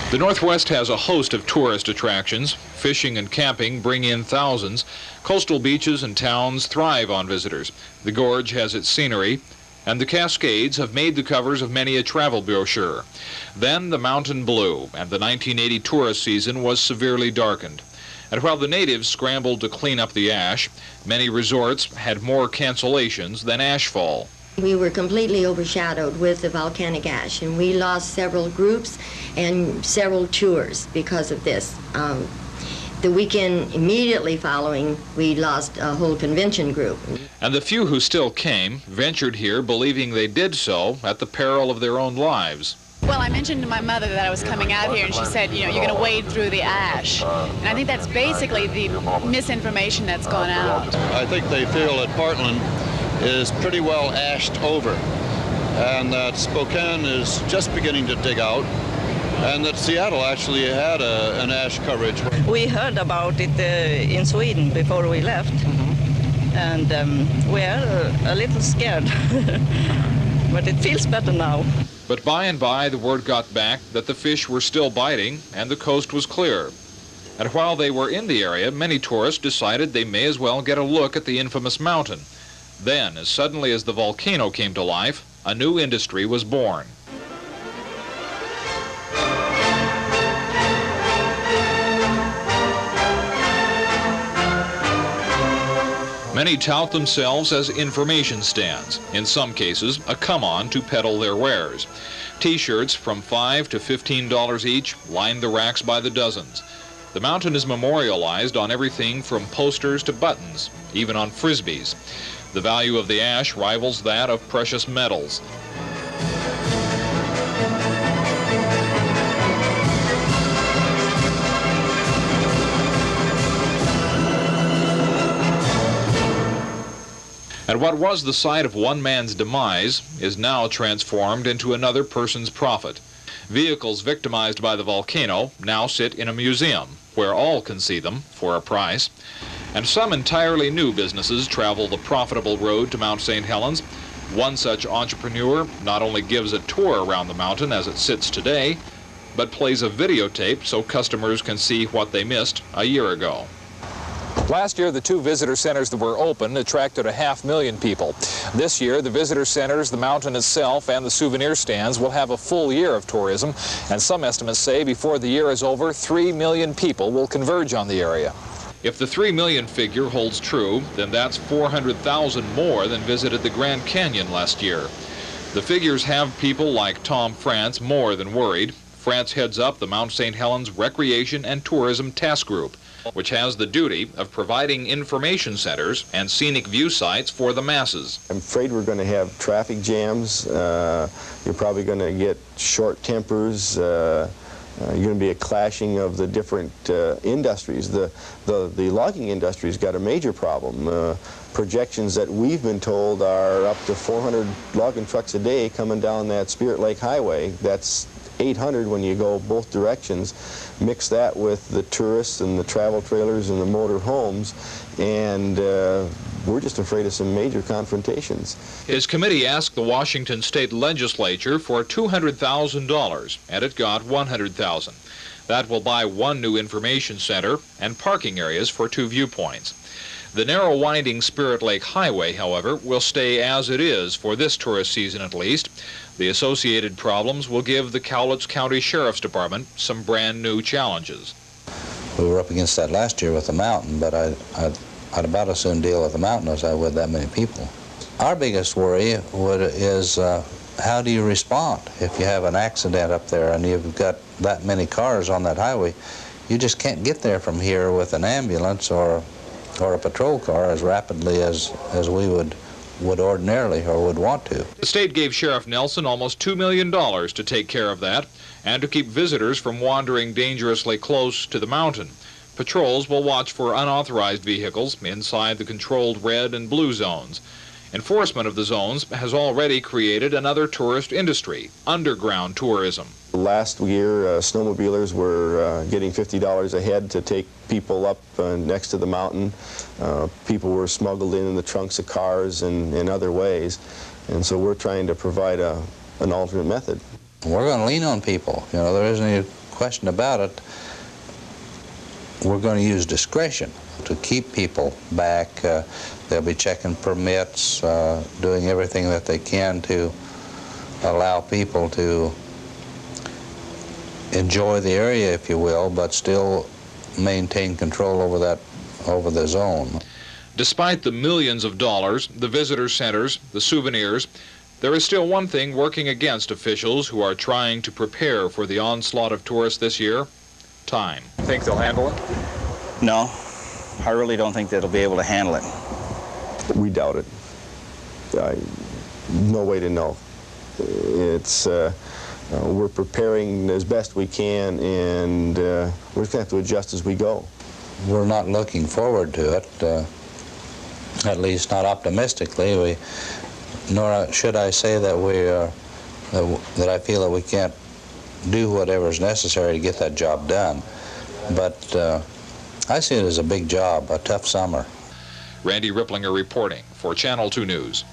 The Northwest has a host of tourist attractions. Fishing and camping bring in thousands. Coastal beaches and towns thrive on visitors. The gorge has its scenery, and the Cascades have made the covers of many a travel brochure. Then the mountain blew, and the 1980 tourist season was severely darkened. And while the natives scrambled to clean up the ash, many resorts had more cancellations than ashfall. We were completely overshadowed with the volcanic ash, and we lost several groups and several tours because of this. The weekend immediately following, we lost a whole convention group. And the few who still came ventured here believing they did so at the peril of their own lives. Well, I mentioned to my mother that I was coming out here, and she said, you know, you're going to wade through the ash. And I think that's basically the misinformation that's gone out. I think they feel that Portland is pretty well ashed over, and that Spokane is just beginning to dig out, and that Seattle actually had an ash coverage. We heard about it in Sweden before we left, and we're a little scared, but it feels better now. But by and by, the word got back that the fish were still biting and the coast was clear. And while they were in the area, many tourists decided they may as well get a look at the infamous mountain. Then, as suddenly as the volcano came to life, a new industry was born. Many tout themselves as information stands, in some cases a come-on to peddle their wares. T-shirts from $5 to $15 each line the racks by the dozens. The mountain is memorialized on everything from posters to buttons, even on frisbees. The value of the ash rivals that of precious metals. And what was the site of one man's demise is now transformed into another person's profit. Vehicles victimized by the volcano now sit in a museum where all can see them for a price. And some entirely new businesses travel the profitable road to Mount St. Helens. One such entrepreneur not only gives a tour around the mountain as it sits today, but plays a videotape so customers can see what they missed a year ago. Last year, the two visitor centers that were open attracted 500,000 people. This year, the visitor centers, the mountain itself, and the souvenir stands will have a full year of tourism, and some estimates say before the year is over, 3 million people will converge on the area. If the 3 million figure holds true, then that's 400,000 more than visited the Grand Canyon last year. The figures have people like Tom France more than worried. France heads up the Mount St. Helens Recreation and Tourism Task Group, which has the duty of providing information centers and scenic view sites for the masses. I'm afraid we're going to have traffic jams. You're probably going to get short tempers. You're going to be a clashing of the different industries. The logging industry's got a major problem. Projections that we've been told are up to 400 logging trucks a day coming down that Spirit Lake Highway. That's 800 when you go both directions. Mix that with the tourists and the travel trailers and the motor homes, and we're just afraid of some major confrontations. His committee asked the Washington State Legislature for $200,000, and it got $100,000. That will buy one new information center and parking areas for 2 viewpoints. The narrow winding Spirit Lake Highway, however, will stay as it is for this tourist season at least. The associated problems will give the Cowlitz County Sheriff's Department some brand new challenges. We were up against that last year with the mountain, but I'd about as soon deal with the mountain as I would that many people. Our biggest worry is how do you respond if you have an accident up there and you've got that many cars on that highway? You just can't get there from here with an ambulance or a patrol car as rapidly as we would ordinarily or would want to. The state gave Sheriff Nelson almost $2 million to take care of that and to keep visitors from wandering dangerously close to the mountain. Patrols will watch for unauthorized vehicles inside the controlled red and blue zones. Enforcement of the zones has already created another tourist industry, underground tourism. Last year, snowmobilers were getting $50 a head to take people up next to the mountain. People were smuggled in the trunks of cars and in other ways. And so we're trying to provide an alternate method. We're going to lean on people. You know, there isn't any question about it, we're going to use discretion to keep people back. They'll be checking permits, doing everything that they can to allow people to enjoy the area, if you will, but still maintain control over the zone. Despite the millions of dollars, the visitor centers, the souvenirs, there is still one thing working against officials who are trying to prepare for the onslaught of tourists this year: time. Think they'll handle it? No, I really don't think they'll be able to handle it. We doubt it. No way to know. It's we're preparing as best we can, and we're just going to have to adjust as we go. We're not looking forward to it, at least not optimistically. Nor should I say that that I feel that we can't do whatever is necessary to get that job done. But I see it as a big job, a tough summer. Randy Ripplinger reporting for Channel 2 News.